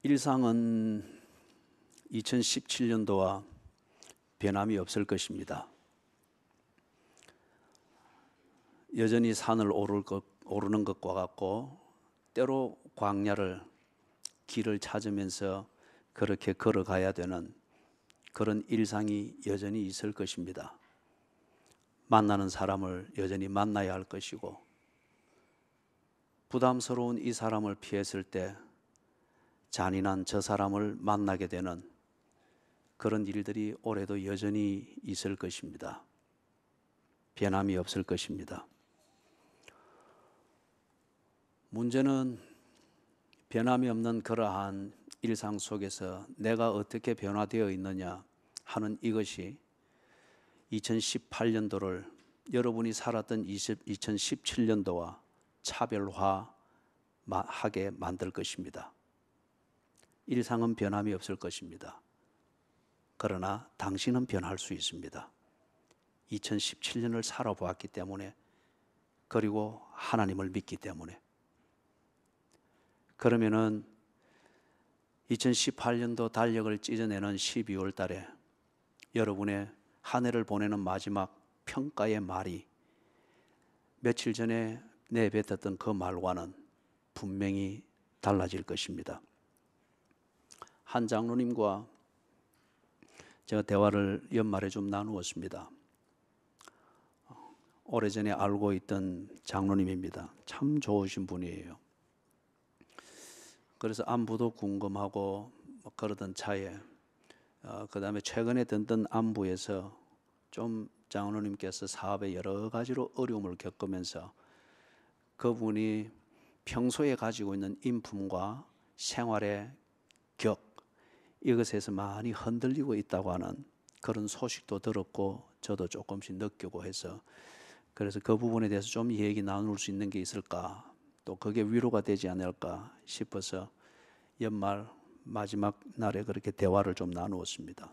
일상은 2017년도와 변함이 없을 것입니다. 여전히 산을 오르는 것과 같고 때로 광야를 길을 찾으면서 그렇게 걸어가야 되는 그런 일상이 여전히 있을 것입니다. 만나는 사람을 여전히 만나야 할 것이고 부담스러운 이 사람을 피했을 때 잔인한 저 사람을 만나게 되는 그런 일들이 올해도 여전히 있을 것입니다. 변함이 없을 것입니다. 문제는 변함이 없는 그러한 일상 속에서 내가 어떻게 변화되어 있느냐 하는 이것이 2018년도를 여러분이 살았던 2017년도와 차별화하게 만들 것입니다. 일상은 변함이 없을 것입니다. 그러나 당신은 변할 수 있습니다. 2017년을 살아보았기 때문에, 그리고 하나님을 믿기 때문에. 그러면은 2018년도 달력을 찢어내는 12월 달에 여러분의 한 해를 보내는 마지막 평가의 말이 며칠 전에 내뱉었던 그 말과는 분명히 달라질 것입니다. 한 장로님과 제가 대화를 연말에 좀 나누었습니다. 오래전에 알고 있던 장로님입니다. 참 좋으신 분이에요. 그래서 안부도 궁금하고 그러던 차에 그 다음에 최근에 듣던 안부에서 좀 장로님께서 사업에 여러 가지로 어려움을 겪으면서 그분이 평소에 가지고 있는 인품과 생활의 격, 이것에서 많이 흔들리고 있다고 하는 그런 소식도 들었고 저도 조금씩 느끼고 해서, 그래서 그 부분에 대해서 좀 얘기 나눌 수 있는 게 있을까, 또 그게 위로가 되지 않을까 싶어서 연말 마지막 날에 그렇게 대화를 좀 나누었습니다.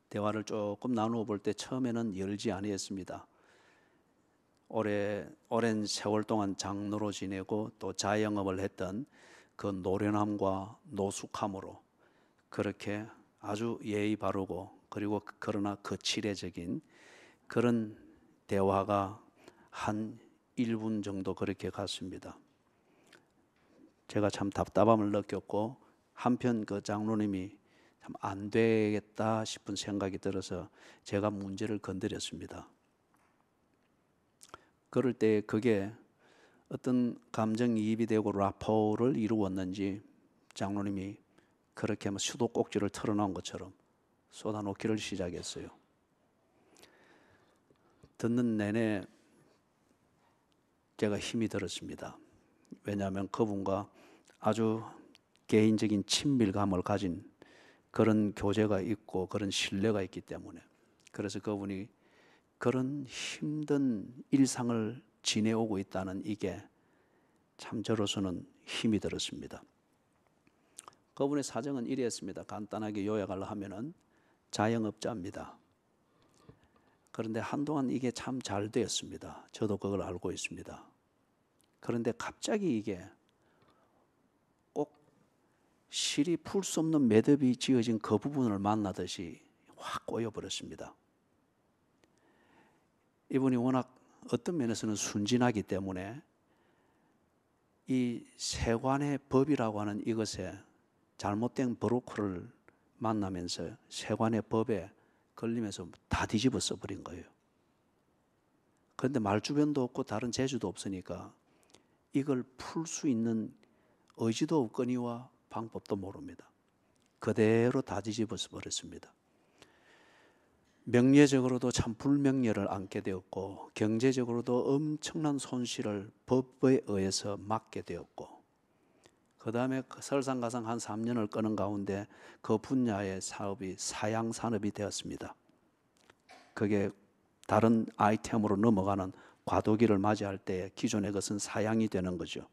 대화를 조금 나누어 볼 때 처음에는 열지 아니했습니다. 오랜 세월 동안 장로로 지내고 또 자영업을 했던 그 노련함과 노숙함으로 그렇게 아주 예의 바르고 그리고 그러나 거칠애적인 그런 대화가 한 1분 정도 그렇게 갔습니다. 제가 참 답답함을 느꼈고 한편 그 장로님이 참 안 되겠다 싶은 생각이 들어서 제가 문제를 건드렸습니다. 그럴 때 그게 어떤 감정이입이 되고 라포를 이루었는지 장로님이 그렇게 수도꼭지를 털어놓은 것처럼 쏟아놓기를 시작했어요. 듣는 내내 제가 힘이 들었습니다. 왜냐하면 그분과 아주 개인적인 친밀감을 가진 그런 교제가 있고 그런 신뢰가 있기 때문에, 그래서 그분이 그런 힘든 일상을 지내오고 있다는 이게 참 저로서는 힘이 들었습니다. 그분의 사정은 이랬습니다. 간단하게 요약을 하면은 자영업자입니다. 그런데 한동안 이게 참 잘 되었습니다. 저도 그걸 알고 있습니다. 그런데 갑자기 이게 꼭 실이 풀 수 없는 매듭이 지어진 그 부분을 만나듯이 확 꼬여버렸습니다. 이분이 워낙 어떤 면에서는 순진하기 때문에 이 세관의 법이라고 하는 이것에 잘못된 브로커를 만나면서 세관의 법에 걸리면서 다 뒤집어 써버린 거예요. 그런데 말주변도 없고 다른 재주도 없으니까 이걸 풀 수 있는 의지도 없거니와 방법도 모릅니다. 그대로 다 뒤집어 써버렸습니다. 명예적으로도 참 불명예를 안게 되었고 경제적으로도 엄청난 손실을 법에 의해서 막게 되었고, 그 다음에 설상가상 한 3년을 끄는 가운데 그 분야의 사업이 사양산업이 되었습니다. 그게 다른 아이템으로 넘어가는 과도기를 맞이할 때 기존의 것은 사양이 되는 거죠.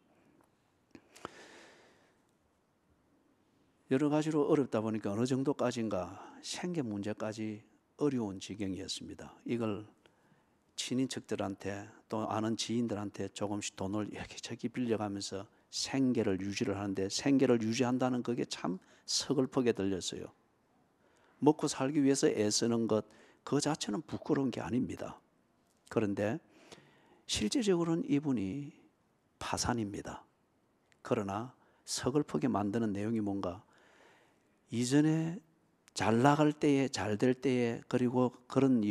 여러 가지로 어렵다 보니까 어느 정도까지인가 생계 문제까지 어려운 지경이었습니다. 이걸 친인척들한테 또 아는 지인들한테 조금씩 돈을 여기저기 빌려가면서 생계를 유지를 하는데, 생계를 유지한다는 그게 참 서글프게 들렸어요. 먹고 살기 위해서 애쓰는 것 그 자체는 부끄러운 게 아닙니다. 그런데 실제적으로는 이분이 파산입니다. 그러나 서글프게 만드는 내용이 뭔가, 이전에 잘 나갈 때에, 잘 될 때에, 그리고 그런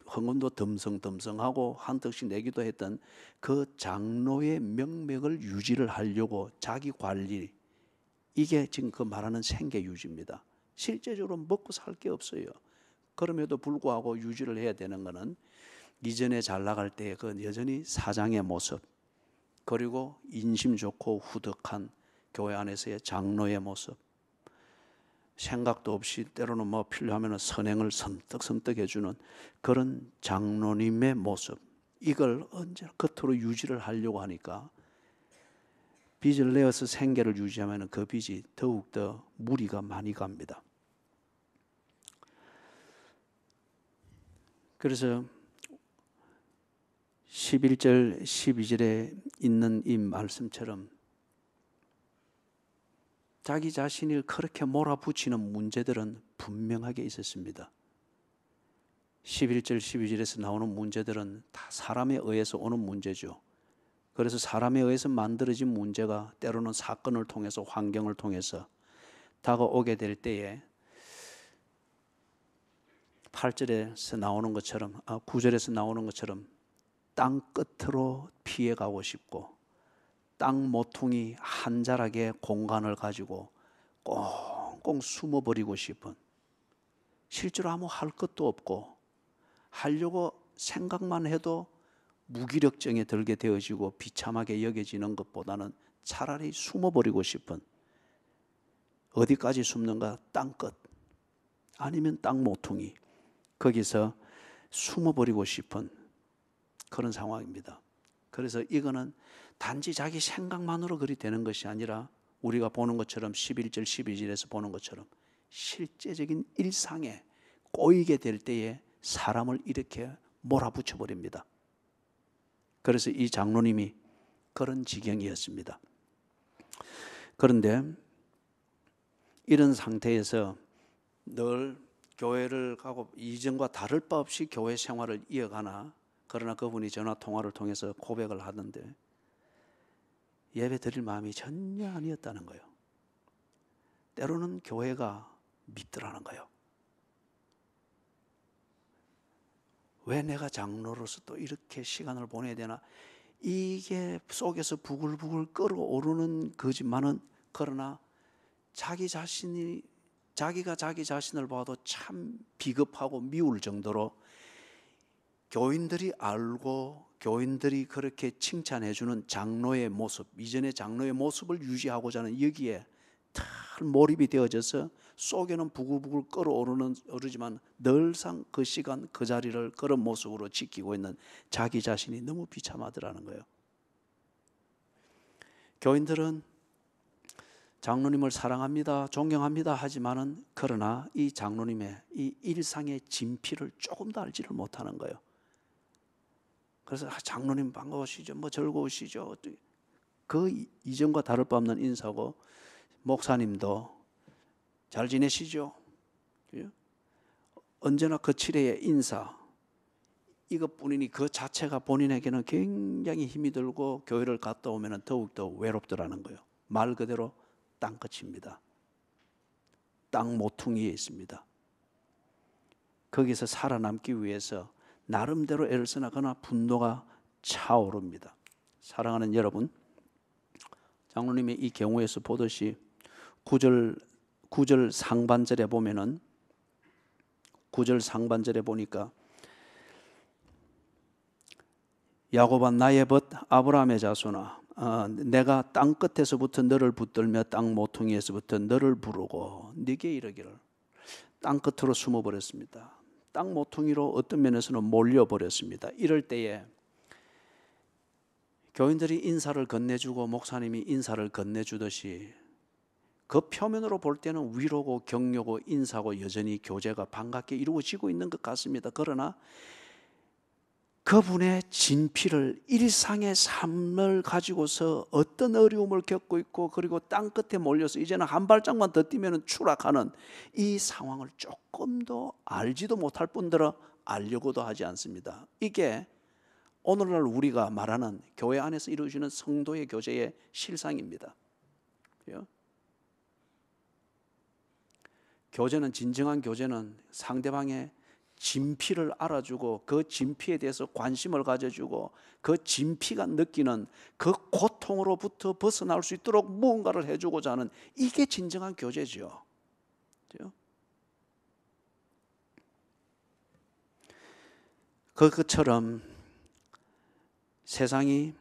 헌금도 덤성덤성하고 한 턱씩 내기도 했던 그 장로의 명맥을 유지를 하려고 자기 관리, 이게 지금 그 말하는 생계 유지입니다. 실제적으로 먹고 살 게 없어요. 그럼에도 불구하고 유지를 해야 되는 것은 이전에 잘 나갈 때의 그 여전히 사장의 모습, 그리고 인심 좋고 후덕한 교회 안에서의 장로의 모습, 생각도 없이 때로는 뭐 필요하면 선행을 섬뜩섬뜩 해주는 그런 장로님의 모습, 이걸 언제나 겉으로 유지를 하려고 하니까 빚을 내어서 생계를 유지하면 그 빚이 더욱더 무리가 많이 갑니다. 그래서 11절 12절에 있는 이 말씀처럼 자기 자신을 그렇게 몰아붙이는 문제들은 분명하게 있었습니다. 11절 12절에서 나오는 문제들은 다 사람에 의해서 오는 문제죠. 그래서 사람에 의해서 만들어진 문제가 때로는 사건을 통해서, 환경을 통해서 다가오게 될 때에 8절에서 나오는 것처럼, 9절에서 나오는 것처럼 땅 끝으로 피해가고 싶고, 땅 모퉁이 한 자락의 공간을 가지고 꽁꽁 숨어버리고 싶은, 실제로 아무 할 것도 없고 하려고 생각만 해도 무기력증에 들게 되어지고 비참하게 여겨지는 것보다는 차라리 숨어버리고 싶은, 어디까지 숨는가? 땅끝 아니면 땅 모퉁이, 거기서 숨어버리고 싶은 그런 상황입니다. 그래서 이거는 단지 자기 생각만으로 그리 되는 것이 아니라 우리가 보는 것처럼 11절 12절에서 보는 것처럼 실제적인 일상에 꼬이게 될 때에 사람을 이렇게 몰아붙여 버립니다. 그래서 이 장로님이 그런 지경이었습니다. 그런데 이런 상태에서 늘 교회를 가고 이전과 다를 바 없이 교회 생활을 이어가나, 그러나 그분이 전화 통화를 통해서 고백을 하던데 예배 드릴 마음이 전혀 아니었다는 거예요. 때로는 교회가 밉더라는 거예요. 왜 내가 장로로서 또 이렇게 시간을 보내야 되나, 이게 속에서 부글부글 끓어오르는 거지만은, 그러나 자기가 자기 자신을 봐도 참 비겁하고 미울 정도로 교인들이 알고 교인들이 그렇게 칭찬해주는 장로의 모습, 이전의 장로의 모습을 유지하고자 하는 여기에 털 몰입이 되어져서 속에는 부글부글 끓어오르지만 늘상 그 시간 그 자리를 그런 모습으로 지키고 있는 자기 자신이 너무 비참하더라는 거예요. 교인들은 장로님을 사랑합니다, 존경합니다 하지만은, 그러나 이 장로님의 이 일상의 진피를 조금 더 알지를 못하는 거예요. 그래서 장로님 반가우시죠, 뭐 즐거우시죠, 그 이전과 다를 바 없는 인사고, 목사님도 잘 지내시죠, 언제나 거칠의 인사, 이것뿐이니 그 자체가 본인에게는 굉장히 힘이 들고 교회를 갔다 오면 더욱더 외롭더라는 거예요. 말 그대로 땅끝입니다. 땅 모퉁이에 있습니다. 거기서 살아남기 위해서 나름대로 애를 쓰나 그러나 분노가 차오릅니다. 사랑하는 여러분, 장로님이 이 경우에서 보듯이 9절 상반절에 보면은, 9절 상반절에 보니까 야곱아 나의 벗 아브라함의 자손아, 내가 땅 끝에서부터 너를 붙들며 땅 모퉁이에서부터 너를 부르고 네게 이르기를. 땅 끝으로 숨어버렸습니다. 땅 모퉁이로 어떤 면에서는 몰려버렸습니다. 이럴 때에 교인들이 인사를 건네주고 목사님이 인사를 건네주듯이 그 표면으로 볼 때는 위로고 격려고 인사고 여전히 교제가 반갑게 이루어지고 있는 것 같습니다. 그러나 그분의 진피를, 일상의 삶을 가지고서 어떤 어려움을 겪고 있고, 그리고 땅끝에 몰려서 이제는 한 발짝만 더 뛰면 추락하는 이 상황을 조금도 알지도 못할 뿐더러 알려고도 하지 않습니다. 이게 오늘날 우리가 말하는 교회 안에서 이루어지는 성도의 교제의 실상입니다. 교제는, 진정한 교제는 상대방의 진피를 알아주고 그 진피에 대해서 관심을 가져주고 그 진피가 느끼는 그 고통으로부터 벗어날 수 있도록 무언가를 해주고자 하는, 이게 진정한 교제죠. 그것처럼 세상이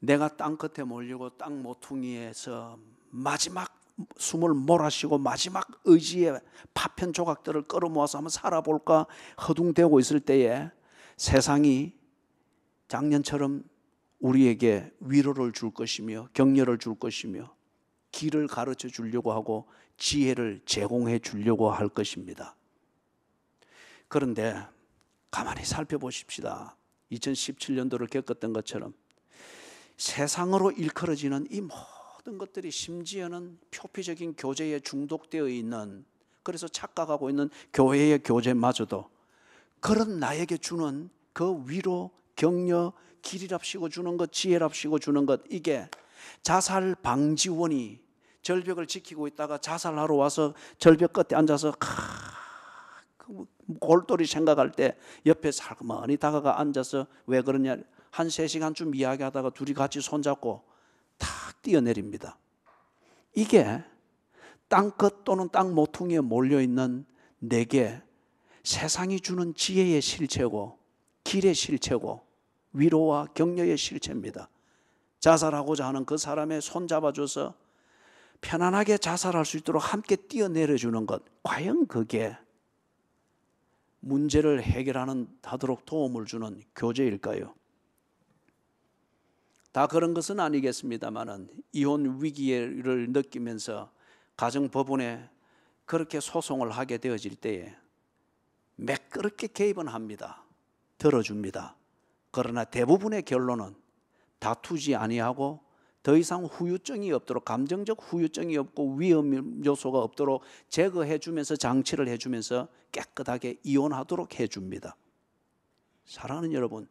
내가 땅끝에 몰리고 땅 모퉁이에서 마지막 숨을 몰아쉬고 마지막 의지의 파편 조각들을 끌어모아서 한번 살아볼까 허둥대고 있을 때에 세상이 작년처럼 우리에게 위로를 줄 것이며 격려를 줄 것이며 길을 가르쳐 주려고 하고 지혜를 제공해 주려고 할 것입니다. 그런데 가만히 살펴보십시다. 2017년도를 겪었던 것처럼 세상으로 일컬어지는 이 모든 것들이, 심지어는 표피적인 교제에 중독되어 있는, 그래서 착각하고 있는 교회의 교제마저도 그런 나에게 주는 그 위로, 격려, 길이랍시고 주는 것, 지혜랍시고 주는 것, 이게 자살 방지원이 절벽을 지키고 있다가 자살하러 와서 절벽 끝에 앉아서 골똘히 생각할 때 옆에 살그머니 다가가 앉아서 왜 그러냐, 한 3시간쯤 이야기하다가 둘이 같이 손잡고 탁 뛰어내립니다. 이게 땅끝 또는 땅 모퉁이에 몰려있는 내게 세상이 주는 지혜의 실체고 길의 실체고 위로와 격려의 실체입니다. 자살하고자 하는 그 사람의 손잡아줘서 편안하게 자살할 수 있도록 함께 뛰어내려주는 것, 과연 그게 문제를 해결하도록 도움을 주는 교제일까요? 다 그런 것은 아니겠습니다만은 이혼 위기를 느끼면서 가정법원에 그렇게 소송을 하게 되어질 때에 매끄럽게 개입은 합니다. 들어줍니다. 그러나 대부분의 결론은 다투지 아니하고 더 이상 후유증이 없도록, 감정적 후유증이 없고 위험 요소가 없도록 제거해 주면서, 장치를 해주면서 깨끗하게 이혼하도록 해줍니다. 사랑하는 여러분,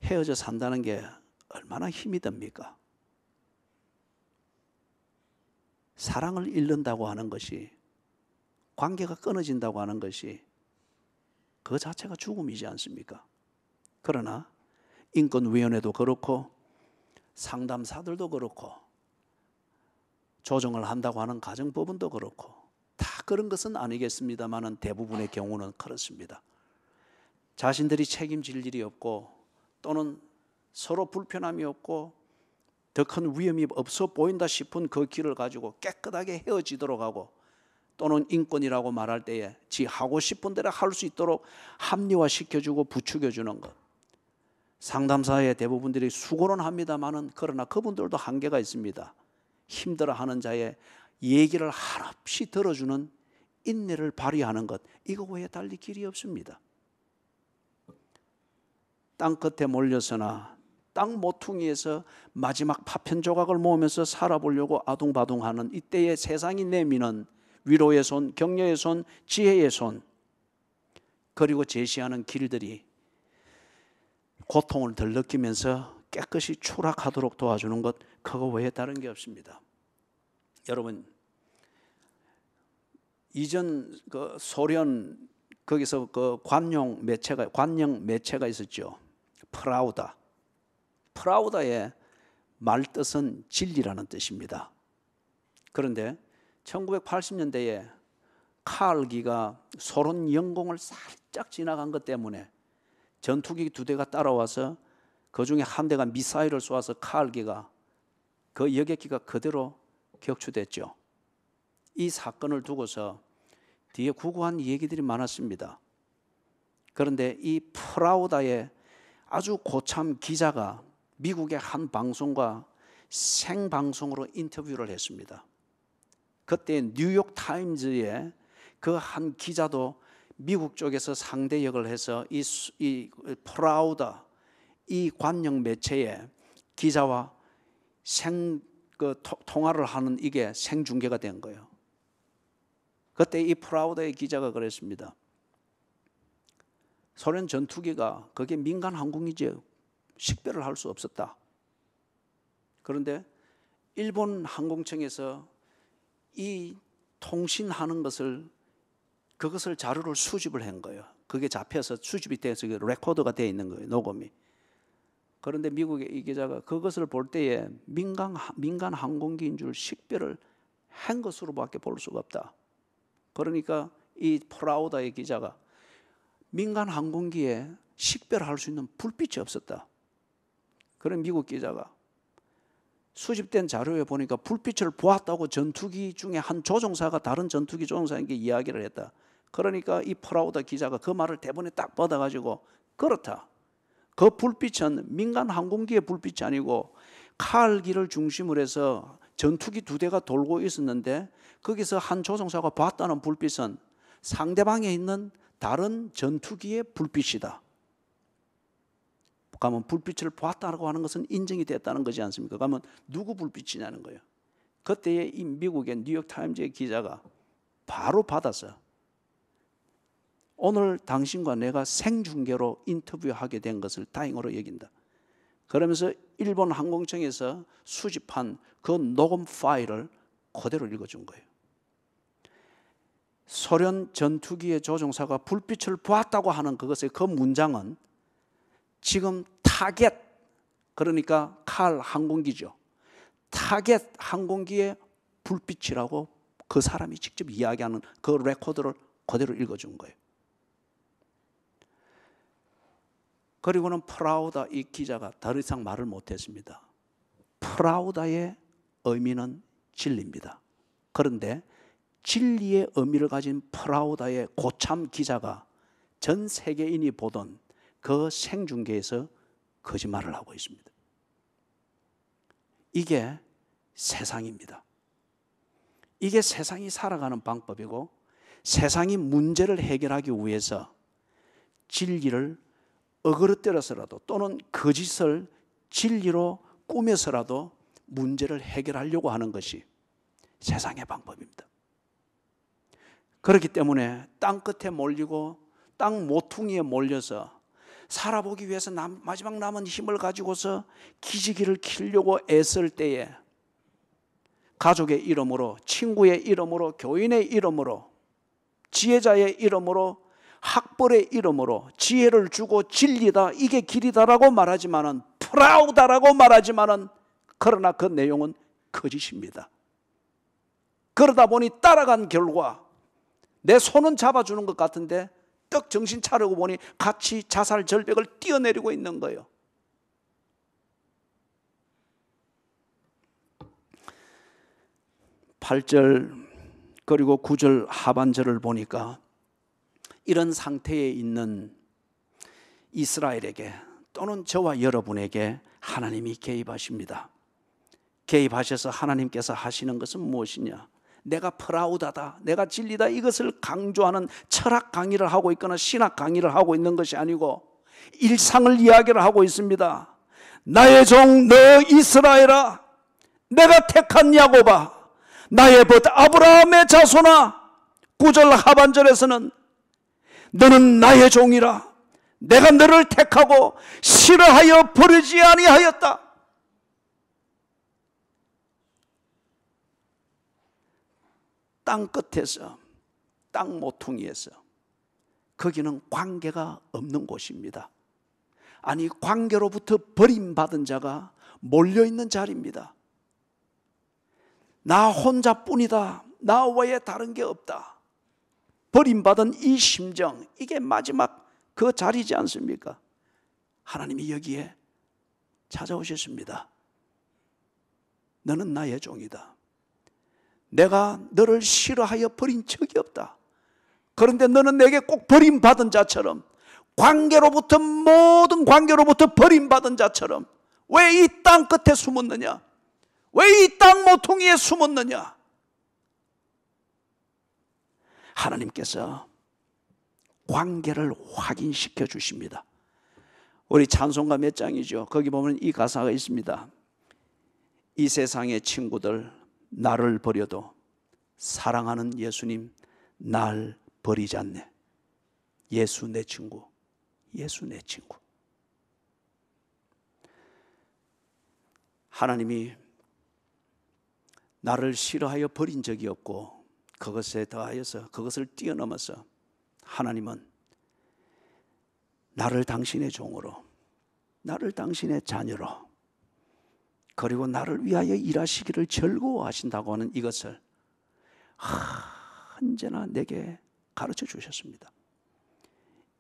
헤어져 산다는 게 얼마나 힘이 듭니까? 사랑을 잃는다고 하는 것이, 관계가 끊어진다고 하는 것이 그 자체가 죽음이지 않습니까? 그러나 인권위원회도 그렇고 상담사들도 그렇고 조정을 한다고 하는 가정법원도 그렇고 다 그런 것은 아니겠습니다만은 대부분의 경우는 그렇습니다. 자신들이 책임질 일이 없고 또는 서로 불편함이 없고 더 큰 위험이 없어 보인다 싶은 그 길을 가지고 깨끗하게 헤어지도록 하고, 또는 인권이라고 말할 때에 지 하고 싶은 대로 할 수 있도록 합리화시켜주고 부추겨주는 것. 상담사의 대부분들이 수고는 합니다만은 그러나 그분들도 한계가 있습니다. 힘들어하는 자의 얘기를 한없이 들어주는 인내를 발휘하는 것, 이거 외에 달리 길이 없습니다. 땅끝에 몰려서나 땅 모퉁이에서 마지막 파편 조각을 모으면서 살아보려고 아둥바둥하는 이때의 세상이 내미는 위로의 손, 격려의 손, 지혜의 손, 그리고 제시하는 길들이 고통을 덜 느끼면서 깨끗이 추락하도록 도와주는 것, 그거 외에 다른 게 없습니다. 여러분, 이전 그 소련 거기서 그 관용 매체가 있었죠. 프라우다의 말뜻은 진리라는 뜻입니다. 그런데 1980년대에 카알기가 소련 영공을 살짝 지나간 것 때문에 전투기 2대가 따라와서 그 중에 한 대가 미사일을 쏘아서 카알기가, 그 여객기가 그대로 격추됐죠. 이 사건을 두고서 뒤에 구구한 얘기들이 많았습니다. 그런데 이 프라우다의 아주 고참 기자가 미국의 한 방송과 생방송으로 인터뷰를 했습니다. 그때 뉴욕 타임즈의 그 한 기자도 미국 쪽에서 상대역을 해서 이 프라우다 이 관영 매체에 기자와 통화를 하는 이게 생중계가 된 거예요. 그때 이 프라우다의 기자가 그랬습니다. 소련 전투기가 그게 민간 항공이지 식별을 할 수 없었다. 그런데 일본 항공청에서 이 통신하는 그것을 자료를 수집을 한 거예요. 그게 잡혀서 수집이 돼서 레코더가 되어 있는 거예요. 녹음이. 그런데 미국의 이 기자가 그것을 볼 때에 민간 항공기인 줄 식별을 한 것으로밖에 볼 수가 없다. 그러니까 이 프라우다의 기자가 민간 항공기에 식별할 수 있는 불빛이 없었다. 그런 미국 기자가 수집된 자료에 보니까 불빛을 보았다고 전투기 중에 한 조종사가 다른 전투기 조종사에게 이야기를 했다. 그러니까 이 프라우다 기자가 그 말을 대본에 딱 받아가지고 그렇다. 그 불빛은 민간 항공기의 불빛이 아니고 칼길을 중심으로 해서 전투기 2대가 돌고 있었는데 거기서 한 조종사가 봤다는 불빛은 상대방에 있는 다른 전투기의 불빛이다. 그러면 불빛을 보았다고 하는 것은 인정이 됐다는 거지 않습니까? 그러면 누구 불빛이냐는 거예요. 그때의 이 미국의 뉴욕타임즈의 기자가 바로 받아서 오늘 당신과 내가 생중계로 인터뷰하게 된 것을 다행으로 여긴다. 그러면서 일본 항공청에서 수집한 그 녹음 파일을 그대로 읽어준 거예요. 소련 전투기의 조종사가 불빛을 보았다고 하는 그것의 그 문장은 지금 타겟, 그러니까 칼 항공기죠. 타겟 항공기의 불빛이라고 그 사람이 직접 이야기하는 그 레코드를 그대로 읽어준 거예요. 그리고는 프라우다 이 기자가 더 이상 말을 못했습니다. 프라우다의 의미는 진리입니다. 그런데 진리의 의미를 가진 프라우다의 고참 기자가 전 세계인이 보던 그 생중계에서 거짓말을 하고 있습니다. 이게 세상입니다. 이게 세상이 살아가는 방법이고 세상이 문제를 해결하기 위해서 진리를 어그러뜨려서라도 또는 거짓을 진리로 꾸며서라도 문제를 해결하려고 하는 것이 세상의 방법입니다. 그렇기 때문에 땅 끝에 몰리고 땅 모퉁이에 몰려서 살아보기 위해서 마지막 남은 힘을 가지고서 기지개를 키려고 애쓸 때에 가족의 이름으로, 친구의 이름으로, 교인의 이름으로, 지혜자의 이름으로, 학벌의 이름으로 지혜를 주고 진리다, 이게 길이다라고 말하지만은, 프라우다라고 말하지만은, 그러나 그 내용은 거짓입니다. 그러다 보니 따라간 결과 내 손은 잡아주는 것 같은데 떡 정신 차리고 보니 같이 자살 절벽을 뛰어내리고 있는 거예요. (8절) 그리고 (9절) 하반절을 보니까 이런 상태에 있는 이스라엘에게 또는 저와 여러분에게 하나님이 개입하십니다. 개입하셔서 하나님께서 하시는 것은 무엇이냐? 내가 프라우다다, 내가 진리다, 이것을 강조하는 철학 강의를 하고 있거나 신학 강의를 하고 있는 것이 아니고 일상을 이야기를 하고 있습니다. 나의 종 너 이스라엘아, 내가 택한 야곱아, 나의 벗 아브라함의 자손아. 9절 하반절에서는 너는 나의 종이라, 내가 너를 택하고 싫어하여 버리지 아니하였다. 땅 끝에서, 땅 모퉁이에서, 거기는 관계가 없는 곳입니다. 아니, 관계로부터 버림받은 자가 몰려있는 자리입니다. 나 혼자뿐이다, 나 외에 다른 게 없다, 버림받은 이 심정, 이게 마지막 그 자리지 않습니까? 하나님이 여기에 찾아오셨습니다. 너는 나의 종이다, 내가 너를 싫어하여 버린 적이 없다. 그런데 너는 내게 꼭 버림받은 자처럼, 관계로부터, 모든 관계로부터 버림받은 자처럼 왜 이 땅 끝에 숨었느냐? 왜 이 땅 모퉁이에 숨었느냐? 하나님께서 관계를 확인시켜 주십니다. 우리 찬송가 몇 장이죠? 거기 보면 이 가사가 있습니다. 이 세상의 친구들 나를 버려도 사랑하는 예수님 날 버리지 않네. 예수 내 친구, 예수 내 친구. 하나님이 나를 싫어하여 버린 적이 없고 그것에 더하여서 그것을 뛰어넘어서 하나님은 나를 당신의 종으로, 나를 당신의 자녀로, 그리고 나를 위하여 일하시기를 즐거워하신다고 하는 이것을 언제나 내게 가르쳐 주셨습니다.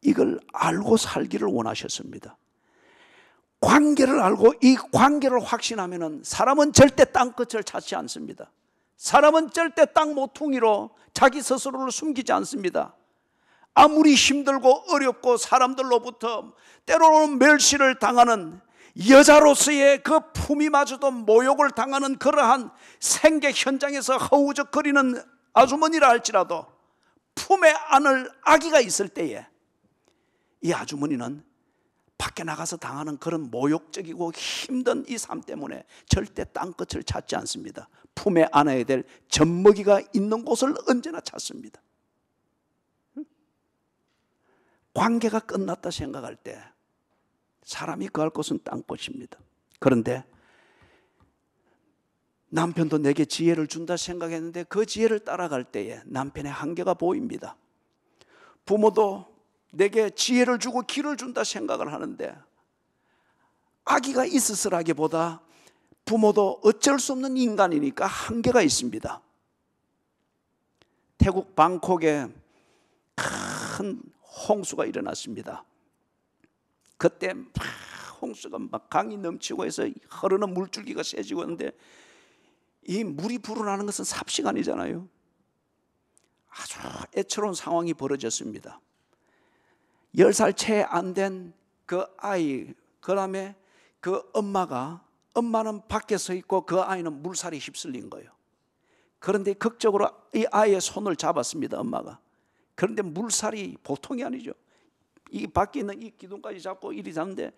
이걸 알고 살기를 원하셨습니다. 관계를 알고 이 관계를 확신하면은 사람은 절대 땅끝을 찾지 않습니다. 사람은 절대 땅 모퉁이로 자기 스스로를 숨기지 않습니다. 아무리 힘들고 어렵고 사람들로부터 때로는 멸시를 당하는 여자로서의 그 품위마저도 모욕을 당하는 그러한 생계 현장에서 허우적거리는 아주머니라 할지라도 품에 안을 아기가 있을 때에 이 아주머니는 밖에 나가서 당하는 그런 모욕적이고 힘든 이 삶 때문에 절대 땅끝을 찾지 않습니다. 품에 안아야 될 젖먹이가 있는 곳을 언제나 찾습니다. 관계가 끝났다 생각할 때 사람이 거할 곳은 땅끝입니다. 그런데 남편도 내게 지혜를 준다 생각했는데 그 지혜를 따라갈 때에 남편의 한계가 보입니다. 부모도 내게 지혜를 주고 길을 준다 생각을 하는데 아기가 있으라기보다 부모도 어쩔 수 없는 인간이니까 한계가 있습니다. 태국 방콕에 큰 홍수가 일어났습니다. 그때 홍수가 막 강이 넘치고 해서 흐르는 물줄기가 세지고 있는데 이 물이 불어나는 것은 삽시간이잖아요. 아주 애처로운 상황이 벌어졌습니다. 10살 채 안 된 그 아이, 그 다음에 그 엄마는 밖에 서 있고 그 아이는 물살에 휩쓸린 거예요. 그런데 극적으로 이 아이의 손을 잡았습니다, 엄마가. 그런데 물살이 보통이 아니죠. 이 밖에 있는 이 기둥까지 잡고 이리 잡는데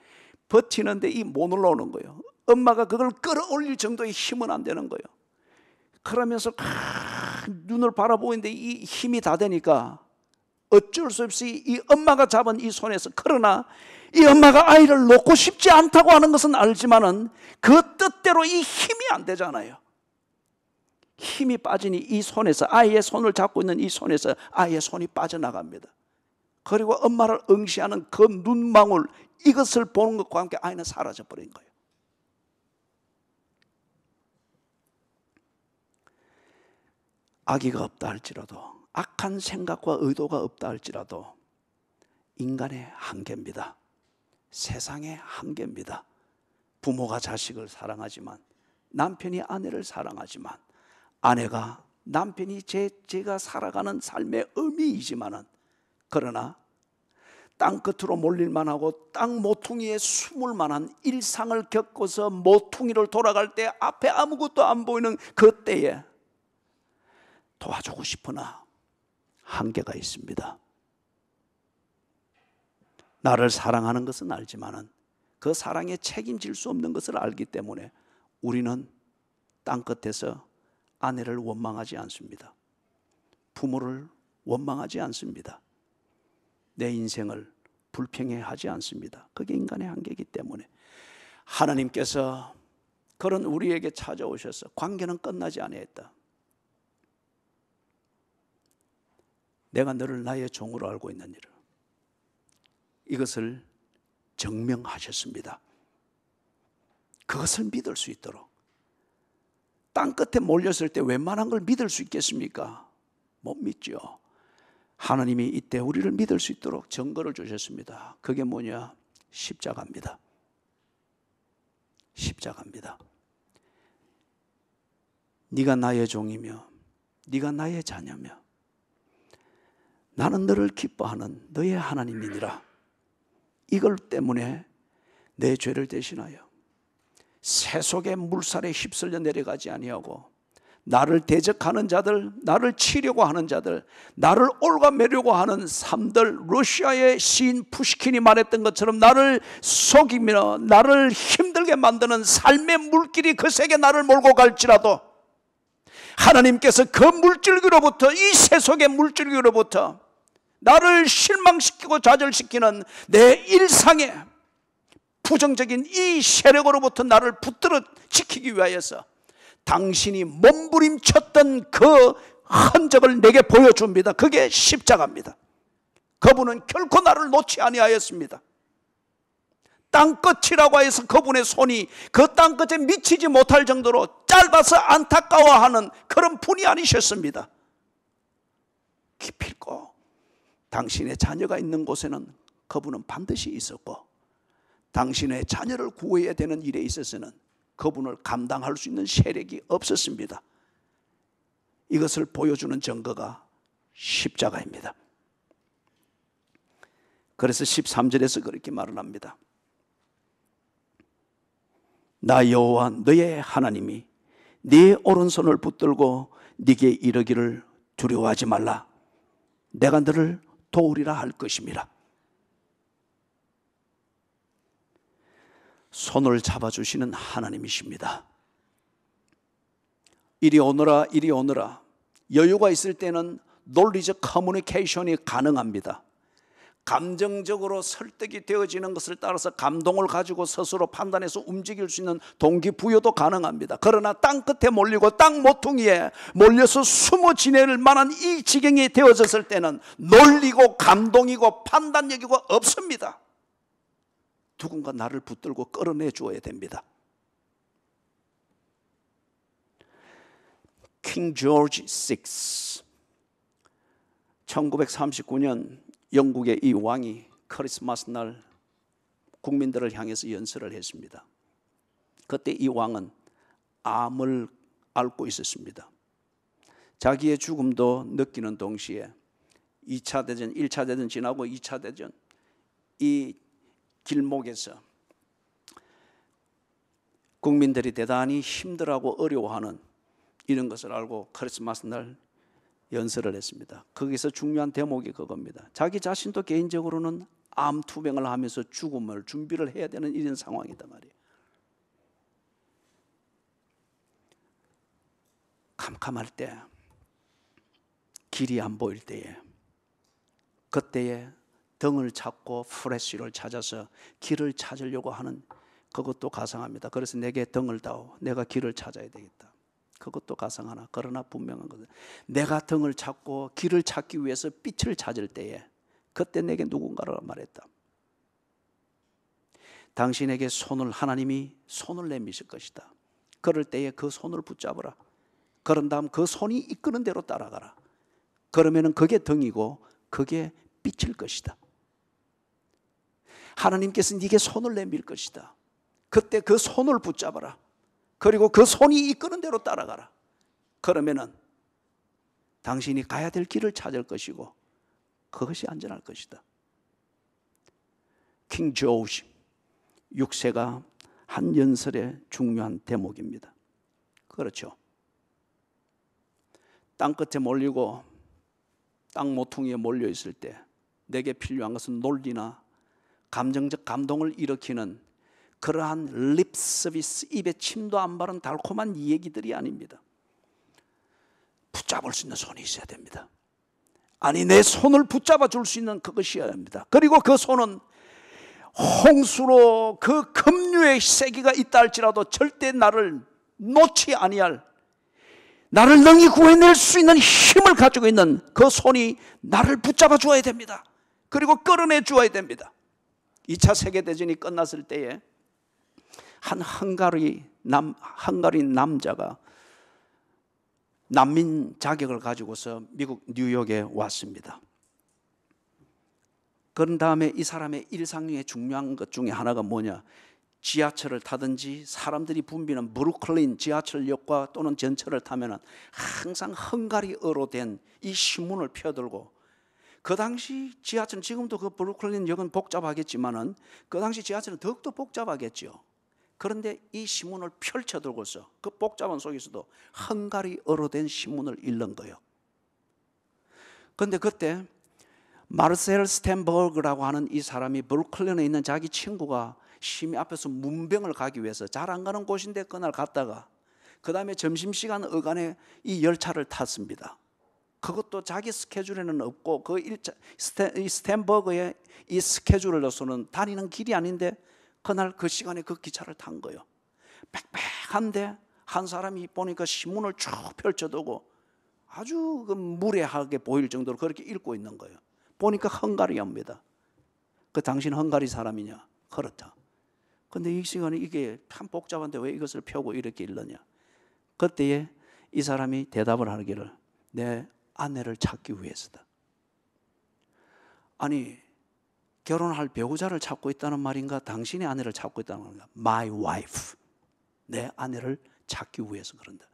버티는데 이 못 올라오는 거예요. 엄마가 그걸 끌어올릴 정도의 힘은 안 되는 거예요. 그러면서 눈을 바라보고 있는데 이 힘이 다 되니까 어쩔 수 없이 이 엄마가 잡은 이 손에서, 그러나 이 엄마가 아이를 놓고 싶지 않다고 하는 것은 알지만은 그 뜻대로 이 힘이 안 되잖아요. 힘이 빠지니 이 손에서, 아이의 손을 잡고 있는 이 손에서 아이의 손이 빠져나갑니다. 그리고 엄마를 응시하는 그 눈망울, 이것을 보는 것과 함께 아이는 사라져버린 거예요. 아기가 없다 할지라도, 악한 생각과 의도가 없다 할지라도 인간의 한계입니다. 세상의 한계입니다. 부모가 자식을 사랑하지만, 남편이 아내를 사랑하지만, 아내가 남편이 제가 살아가는 삶의 의미이지만은, 그러나 땅끝으로 몰릴만 하고 땅 모퉁이에 숨을 만한 일상을 겪어서 모퉁이를 돌아갈 때 앞에 아무것도 안 보이는 그 때에 도와주고 싶으나 한계가 있습니다. 나를 사랑하는 것은 알지만은 그 사랑에 책임질 수 없는 것을 알기 때문에 우리는 땅끝에서 아내를 원망하지 않습니다. 부모를 원망하지 않습니다. 내 인생을 불평해하지 않습니다. 그게 인간의 한계이기 때문에 하나님께서 그런 우리에게 찾아오셔서 관계는 끝나지 아니했다. 내가 너를 나의 종으로 알고 있느니라. 이것을 증명하셨습니다. 그것을 믿을 수 있도록. 땅끝에 몰렸을 때 웬만한 걸 믿을 수 있겠습니까? 못 믿죠. 하나님이 이때 우리를 믿을 수 있도록 증거를 주셨습니다. 그게 뭐냐? 십자가입니다. 십자가입니다. 네가 나의 종이며 네가 나의 자녀며 나는 너를 기뻐하는 너의 하나님이니라. 이걸 때문에 내 죄를 대신하여 새 속의 물살에 휩쓸려 내려가지 아니하고 나를 대적하는 자들, 나를 치려고 하는 자들, 나를 올가매려고 하는 삶들, 러시아의 시인 푸시킨이 말했던 것처럼 나를 속이며 나를 힘들게 만드는 삶의 물길이 거세게 나를 몰고 갈지라도 하나님께서 그 물줄기로부터, 이 세속의 물줄기로부터 나를 실망시키고 좌절시키는 내 일상의 부정적인 이 세력으로부터 나를 붙들어 지키기 위하여서 당신이 몸부림쳤던 그 흔적을 내게 보여줍니다. 그게 십자가입니다. 그분은 결코 나를 놓지 아니하였습니다. 땅끝이라고 해서 그분의 손이 그 땅끝에 미치지 못할 정도로 짧아서 안타까워하는 그런 분이 아니셨습니다. 기필코 당신의 자녀가 있는 곳에는 그분은 반드시 있었고, 당신의 자녀를 구해야 되는 일에 있어서는 그분을 감당할 수 있는 세력이 없었습니다. 이것을 보여주는 증거가 십자가입니다. 그래서 13절에서 그렇게 말을 합니다. 나 여호와 너의 하나님이 네 오른손을 붙들고 네게 이르기를 두려워하지 말라. 내가 너를 도우리라 할 것임이라. 손을 잡아주시는 하나님이십니다. 이리 오너라, 이리 오너라. 여유가 있을 때는 논리적 커뮤니케이션이 가능합니다. 감정적으로 설득이 되어지는 것을 따라서 감동을 가지고 스스로 판단해서 움직일 수 있는 동기부여도 가능합니다. 그러나 땅끝에 몰리고 땅 모퉁이에 몰려서 숨어 지낼 만한 이 지경이 되어졌을 때는 논리고 감동이고 판단력이고 없습니다. 누군가 나를 붙들고 끌어내 주어야 됩니다. 킹 조지 6, 1939년 영국의 이 왕이 크리스마스 날 국민들을 향해서 연설을 했습니다. 그때 이 왕은 암을 앓고 있었습니다. 자기의 죽음도 느끼는 동시에 2차 대전, 1차 대전 지나고 2차 대전 이 길목에서 국민들이 대단히 힘들어하고 어려워하는 이런 것을 알고 크리스마스 날 연설을 했습니다. 거기서 중요한 대목이 그겁니다. 자기 자신도 개인적으로는 암 투병을 하면서 죽음을 준비를 해야 되는 이런 상황이단 말이에요. 캄캄할 때, 길이 안 보일 때에, 그때에 등을 찾고 프레쉬를 찾아서 길을 찾으려고 하는 그것도 가상합니다. 그래서 내게 등을 다오, 내가 길을 찾아야 되겠다. 그것도 가상하나 그러나 분명한 것은 내가 등을 찾고 길을 찾기 위해서 빛을 찾을 때에 그때 내게 누군가를 말했다. 당신에게 하나님이 손을 내미실 것이다. 그럴 때에 그 손을 붙잡으라. 그런 다음 그 손이 이끄는 대로 따라가라. 그러면은 그게 등이고 그게 빛일 것이다. 하나님께서 네게 손을 내밀 것이다. 그때 그 손을 붙잡아라. 그리고 그 손이 이끄는 대로 따라가라. 그러면은 당신이 가야 될 길을 찾을 것이고 그것이 안전할 것이다. 킹 조지 6세가 한 연설의 중요한 대목입니다. 그렇죠. 땅끝에 몰리고 땅 모퉁이에 몰려 있을 때 내게 필요한 것은 논리나 감정적 감동을 일으키는 그러한 립 서비스, 입에 침도 안 바른 달콤한 얘기들이 아닙니다. 붙잡을 수 있는 손이 있어야 됩니다. 아니, 내 손을 붙잡아 줄 수 있는 그것이어야 합니다. 그리고 그 손은 홍수로 그 급류의 세기가 있다 할지라도 절대 나를 놓지 아니할, 나를 능히 구해낼 수 있는 힘을 가지고 있는 그 손이 나를 붙잡아 주어야 됩니다. 그리고 끌어내 주어야 됩니다. 2차 세계대전이 끝났을 때에 한 헝가리 남자가 난민 자격을 가지고서 미국 뉴욕에 왔습니다. 그런 다음에 이 사람의 일상의 중요한 것 중에 하나가 뭐냐, 지하철을 타든지 사람들이 붐비는 브루클린 지하철역과 또는 전철을 타면은 항상 헝가리어로 된 이 신문을 펴들고, 그 당시 지하철은, 지금도 그 브루클린 역은 복잡하겠지만은 그 당시 지하철은 더욱더 복잡하겠죠. 그런데 이 신문을 펼쳐들고서 그 복잡한 속에서도 헝가리어로 된 신문을 읽는 거예요. 그런데 그때 마르셀 스텐버그라고 하는 이 사람이 브루클린에 있는 자기 친구가 심의 앞에서 문병을 가기 위해서 잘 안 가는 곳인데 그날 갔다가 그 다음에 점심시간 어간에 이 열차를 탔습니다. 그것도 자기 스케줄에는 없고 그 스텐버그의 이 스케줄로서는 다니는 길이 아닌데 그날 그 시간에 그 기차를 탄 거예요. 빽빽한데 한 사람이 보니까 신문을 쭉 펼쳐두고 아주 그 무례하게 보일 정도로 그렇게 읽고 있는 거예요. 보니까 헝가리어입니다. 그 당신 헝가리 사람이냐? 그렇다. 근데 이 시간에 이게 참 복잡한데 왜 이것을 펴고 이렇게 읽느냐? 그때에 이 사람이 대답을 하기를 내 아내를 찾기 위해서다. 아니 결혼할 배우자를 찾고 있다는 말인가? 당신의 아내를 찾고 있다는 말인가? My wife. 내 아내를 찾기 위해서 그런다.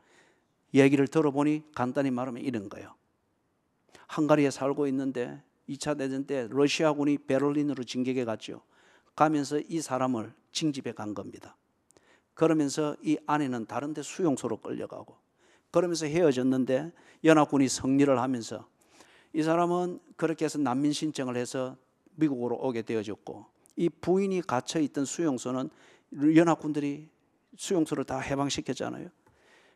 얘기를 들어보니 간단히 말하면 이런 거예요. 헝가리에 살고 있는데 2차 대전 때 러시아군이 베를린으로 진격해 갔죠. 가면서 이 사람을 징집해 간 겁니다. 그러면서 이 아내는 다른 데 수용소로 끌려가고 그러면서 헤어졌는데 연합군이 승리를 하면서 이 사람은 그렇게 해서 난민 신청을 해서 미국으로 오게 되어졌고 이 부인이 갇혀있던 수용소는 연합군들이 수용소를 다 해방시켰잖아요.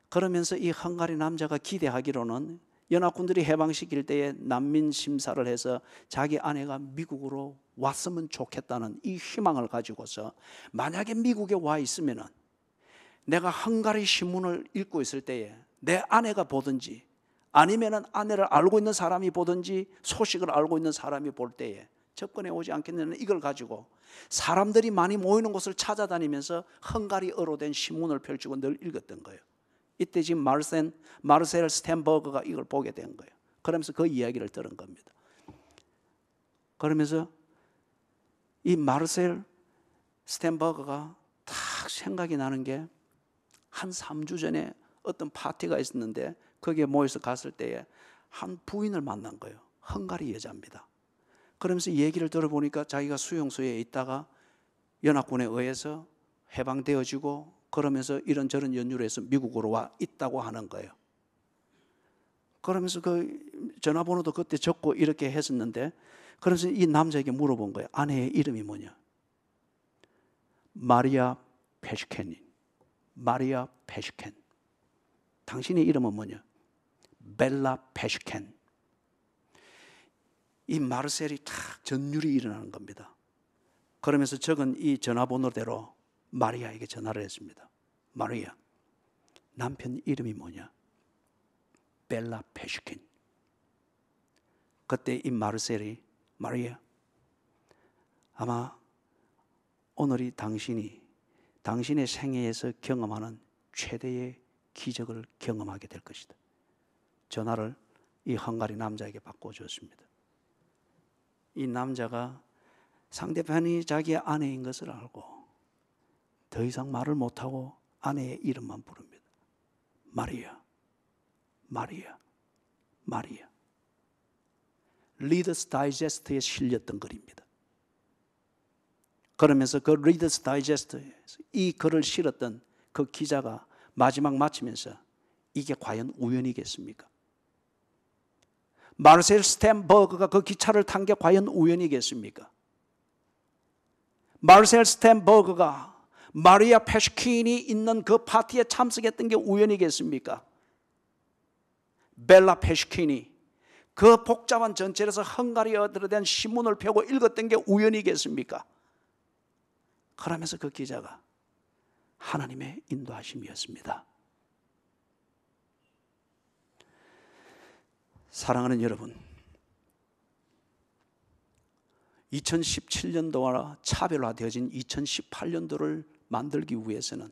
그러면서 이 헝가리 남자가 기대하기로는 연합군들이 해방시킬 때에 난민 심사를 해서 자기 아내가 미국으로 왔으면 좋겠다는 이 희망을 가지고서 만약에 미국에 와 있으면은 내가 헝가리 신문을 읽고 있을 때에 내 아내가 보든지 아니면은 아내를 알고 있는 사람이 보든지 소식을 알고 있는 사람이 볼 때에 접근해 오지 않겠느냐는 이걸 가지고 사람들이 많이 모이는 곳을 찾아다니면서 헝가리어로 된 신문을 펼치고 늘 읽었던 거예요. 이때 지금 마르셀 스텐버그가 이걸 보게 된 거예요. 그러면서 그 이야기를 들은 겁니다. 그러면서 이 마르셀 스텐버그가 딱 생각이 나는 게 한 3주 전에 어떤 파티가 있었는데 거기에 모여서 갔을 때에 한 부인을 만난 거예요. 헝가리 여자입니다. 그러면서 얘기를 들어보니까 자기가 수용소에 있다가 연합군에 의해서 해방되어지고 그러면서 이런저런 연유로 해서 미국으로 와 있다고 하는 거예요. 그러면서 그 전화번호도 그때 적고 이렇게 했었는데 그래서 이 남자에게 물어본 거예요. 아내의 이름이 뭐냐? 마리아 페슈켄이. 마리아 페슈켄. 당신의 이름은 뭐냐? 벨라 페슈켄. 이 마르셀이 탁 전율이 일어나는 겁니다. 그러면서 적은 이 전화번호대로 마리아에게 전화를 했습니다. 마리아, 남편 이름이 뭐냐? 벨라 페슈켄. 그때 이 마르셀이 마리아, 아마 오늘이 당신의 생애에서 경험하는 최대의 기적을 경험하게 될 것이다. 전화를 이 헝가리 남자에게 바꿔줬습니다. 이 남자가 상대편이 자기의 아내인 것을 알고 더 이상 말을 못하고 아내의 이름만 부릅니다. 마리아, 마리아, 마리아. 리더스 다이제스트에 실렸던 글입니다. 그러면서 그 리더스 다이제스트에서 이 글을 실었던 그 기자가 마지막 마치면서 이게 과연 우연이겠습니까? 마르셀 스텐버그가 그 기차를 탄 게 과연 우연이겠습니까? 마르셀 스텐버그가 마리아 페슈킨이 있는 그 파티에 참석했던 게 우연이겠습니까? 벨라 페슈킨이 그 복잡한 전체에서 헝가리어들에 대한 신문을 펴고 읽었던 게 우연이겠습니까? 그러면서 그 기자가 하나님의 인도하심이었습니다. 사랑하는 여러분, 2017년도와 차별화되어진 2018년도를 만들기 위해서는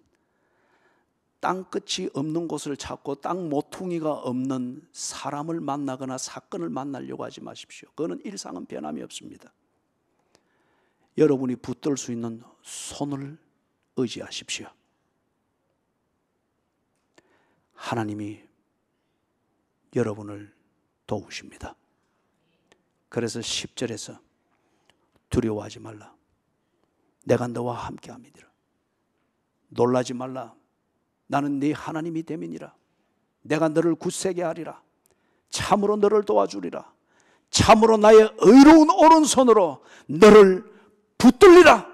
땅끝이 없는 곳을 찾고 땅 모퉁이가 없는 사람을 만나거나 사건을 만나려고 하지 마십시오. 그거는 일상은 변함이 없습니다. 여러분이 붙들 수 있는 손을 의지하십시오. 하나님이 여러분을 도우십니다. 그래서 10절에서 두려워하지 말라. 내가 너와 함께함이니라. 놀라지 말라. 나는 네 하나님이 됨이니라. 내가 너를 굳세게 하리라. 참으로 너를 도와주리라. 참으로 나의 의로운 오른손으로 너를 붙들리라.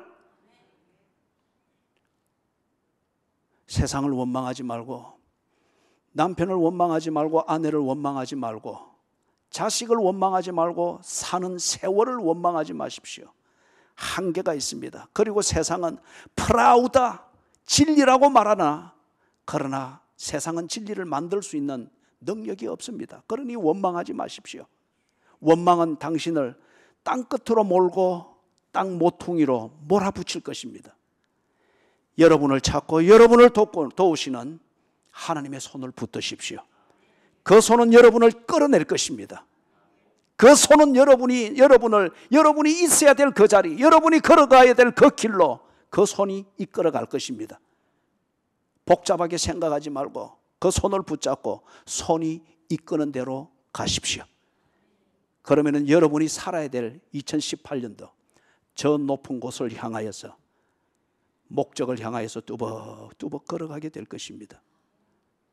세상을 원망하지 말고, 남편을 원망하지 말고, 아내를 원망하지 말고, 자식을 원망하지 말고, 사는 세월을 원망하지 마십시오. 한계가 있습니다. 그리고 세상은 프라우다, 진리라고 말하나, 그러나 세상은 진리를 만들 수 있는 능력이 없습니다. 그러니 원망하지 마십시오. 원망은 당신을 땅끝으로 몰고 땅 모퉁이로 몰아붙일 것입니다. 여러분을 찾고 여러분을 도우시는 하나님의 손을 붙드십시오. 그 손은 여러분을 끌어낼 것입니다. 그 손은 여러분이 있어야 될 그 자리, 여러분이 걸어가야 될 그 길로 그 손이 이끌어갈 것입니다. 복잡하게 생각하지 말고 그 손을 붙잡고 손이 이끄는 대로 가십시오. 그러면 여러분이 살아야 될 2018년도 저 높은 곳을 향하여서, 목적을 향하여서 뚜벅뚜벅 걸어가게 될 것입니다.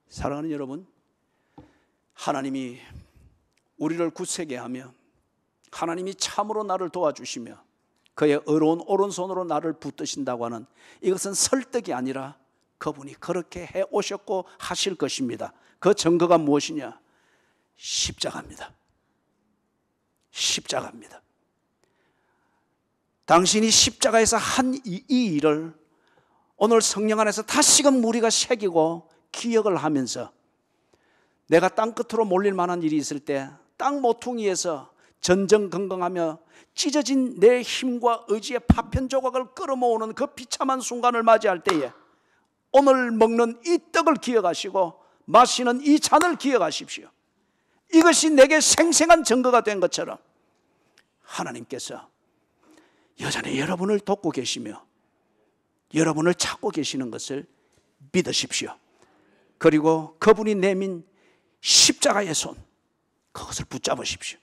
사랑하는 여러분, 하나님이 우리를 굳세게 하며 하나님이 참으로 나를 도와주시며 그의 의로운 오른손으로 나를 붙드신다고 하는 이것은 설득이 아니라 그분이 그렇게 해오셨고 하실 것입니다. 그 증거가 무엇이냐? 십자가입니다. 십자가입니다. 당신이 십자가에서 한 이 일을 오늘 성령 안에서 다시금 우리가 새기고 기억을 하면서, 내가 땅끝으로 몰릴 만한 일이 있을 때 땅 모퉁이에서 전전긍긍하며 찢어진 내 힘과 의지의 파편 조각을 끌어모으는 그 비참한 순간을 맞이할 때에 오늘 먹는 이 떡을 기억하시고 마시는 이 잔을 기억하십시오. 이것이 내게 생생한 증거가 된 것처럼 하나님께서 여전히 여러분을 돕고 계시며 여러분을 찾고 계시는 것을 믿으십시오. 그리고 그분이 내민 십자가의 손, 그것을 붙잡으십시오.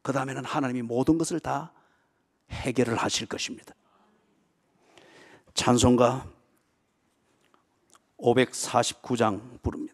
그 다음에는 하나님이 모든 것을 다 해결을 하실 것입니다. 찬송가 549장 부릅니다.